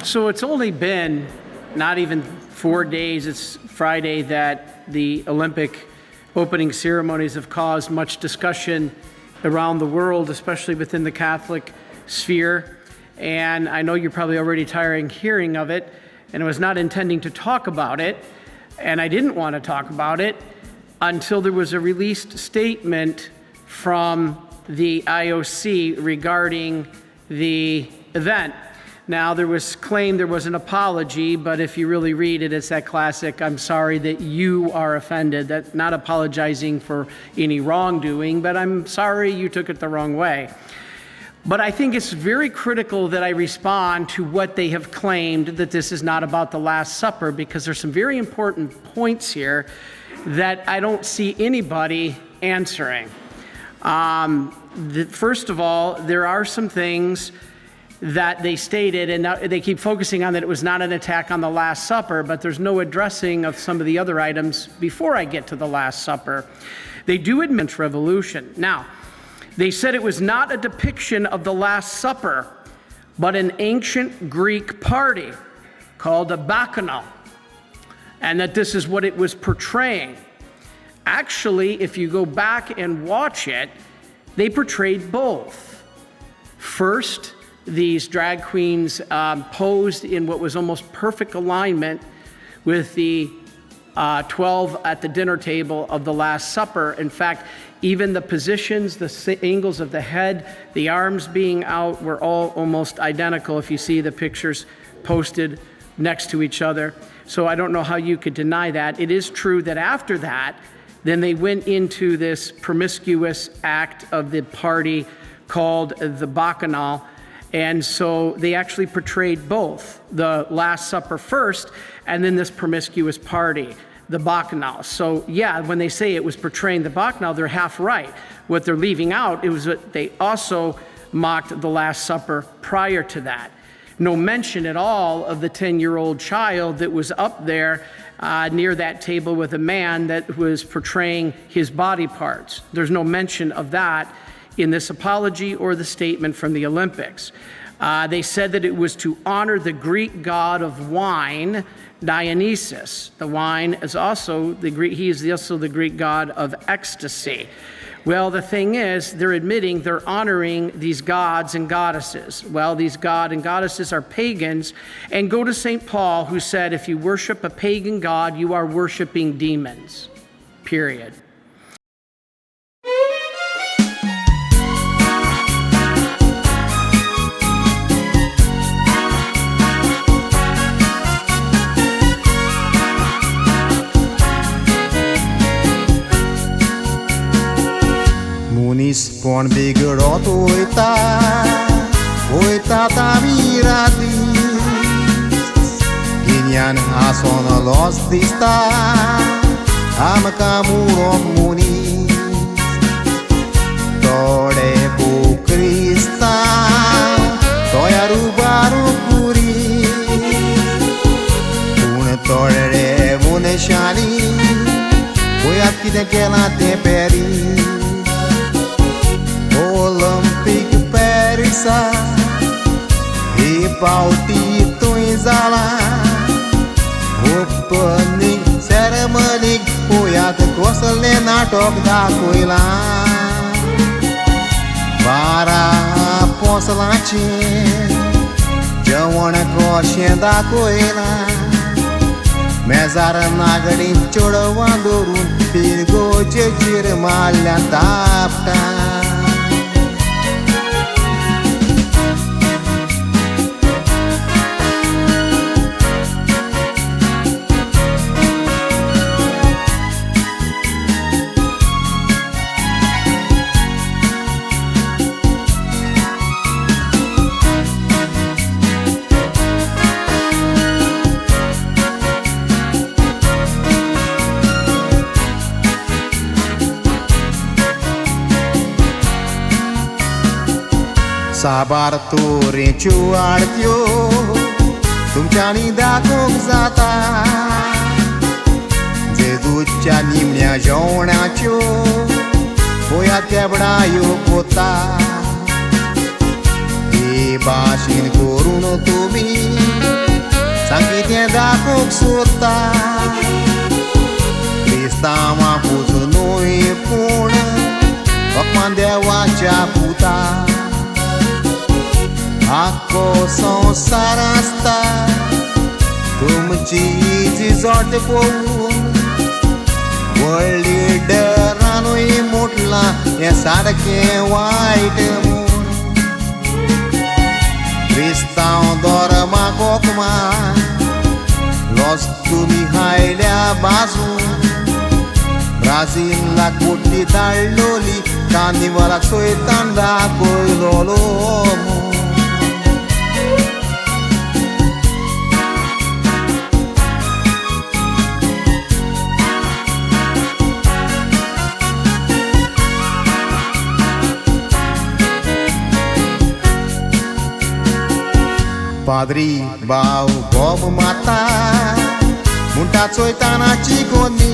So it's only been not even 4 days, it's Friday, that the Olympic opening ceremonies have caused much discussion around the world, especially within the Catholic sphere. And I know you're probably already tiring hearing of it, and I was not intending to talk about it, and I didn't want to talk about it until there was a released statement from the IOC regarding the event. Now, there was claimed there was an apology, but if you really read it, it's that classic, I'm sorry that you are offended. That's not apologizing for any wrongdoing, but I'm sorry you took it the wrong way. But I think it's very critical that I respond to what they have claimed, that this is not about the Last Supper, because there's some very important points here that I don't see anybody answering. First of all, there are some things that they stated, and they keep focusing on that it was not an attack on the Last Supper, but there's no addressing of some of the other items before I get to the Last Supper. They do admit revolution. Now, they said it was not a depiction of the Last Supper, but an ancient Greek party called a bacchanal, and that this is what it was portraying. Actually, if you go back and watch it, they portrayed both. First, these drag queens posed in what was almost perfect alignment with the 12 at the dinner table of the Last Supper. In fact, even the positions, the angles of the head, the arms being out were all almost identical if you see the pictures posted next to each other. So I don't know how you could deny that. It is true that after that, then they went into this promiscuous act of the party called the bacchanal. And so they actually portrayed both, the Last Supper first, and then this promiscuous party, the bacchanal. So yeah, when they say it was portraying the bacchanal, they're half right. What they're leaving out, it was that they also mocked the Last Supper prior to that. No mention at all of the 10-year-old child that was up there near that table with a man that was portraying his body parts. There's no mention of that in this apology or the statement from the Olympics. They said that it was to honor the Greek god of wine, Dionysus. The wine is also he is also the Greek god of ecstasy. Well, the thing is, they're admitting they're honoring these gods and goddesses. Well, these god and goddesses are pagans, and go to St. Paul, who said, if you worship a pagan god, you are worshiping demons, period. Munis pon bigorot oita tamirati Ginyan ason los dista am kamurom munis Tode bu Krista toyaru baru puri Un tore mune shani Koyat kide kela temperi Olympic Paris e Bautista Zala Opening ceremony Koyat kosle natok da koila Para poslachin Jawan koshen da koila Mezar nagadi chodwandorun Pirgo jejir malya tapta Sabar tu rinchu artyo Tumchani dakok zata Zeducha nimnya jonacho Boya kebdayo kota E bashin koruno tumi लोक सोदता क्रिस्तांवाकूच न्हय पूण ओकमान देवाच्या पुता आख्खो संवसार आसता तुमची जिजोट पळोवन व्हडली डरानूय मुटलां हें सारकें वायट म्हूण क्रिस्तांव धर्माक ओकमान लॉस तुमी हायल्या बाजून ब्राझीलाक बुड्डी धाडलोली कार्निवालाक सोयतान दाखयलोलो म्हूण पाद्री बाव बोब माता म्हणटा चोयतानाची कोणी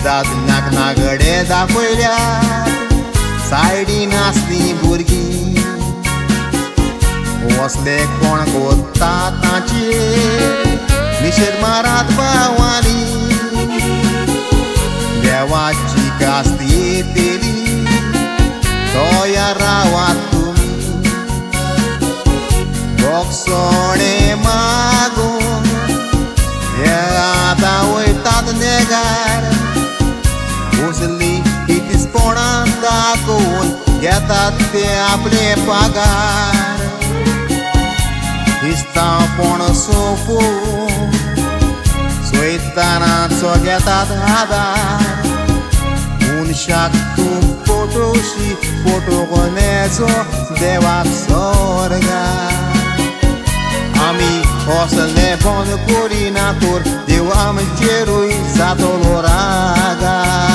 दादल्याक नागडे दाखयल्या सायडीन आसली भुरगीं वसले कोण कोत्ता तांची निशेध मारात भावांनी देवाची कास्ती तेली तोया रावात तुमी बोगसोणे मागून हे आतां वयतात नेगार उसली ही तिस्पोणां दाखोवन घेतात ते आपले पागार इस्तांवपण सोंपोवन सोयतानाचो घेतात आदार मनशाक तूं पोटोशी पोटोवनेचो देवाक स्वर्गार आमी असले बंद करिना तर देव आमचेरूय जातलो रागार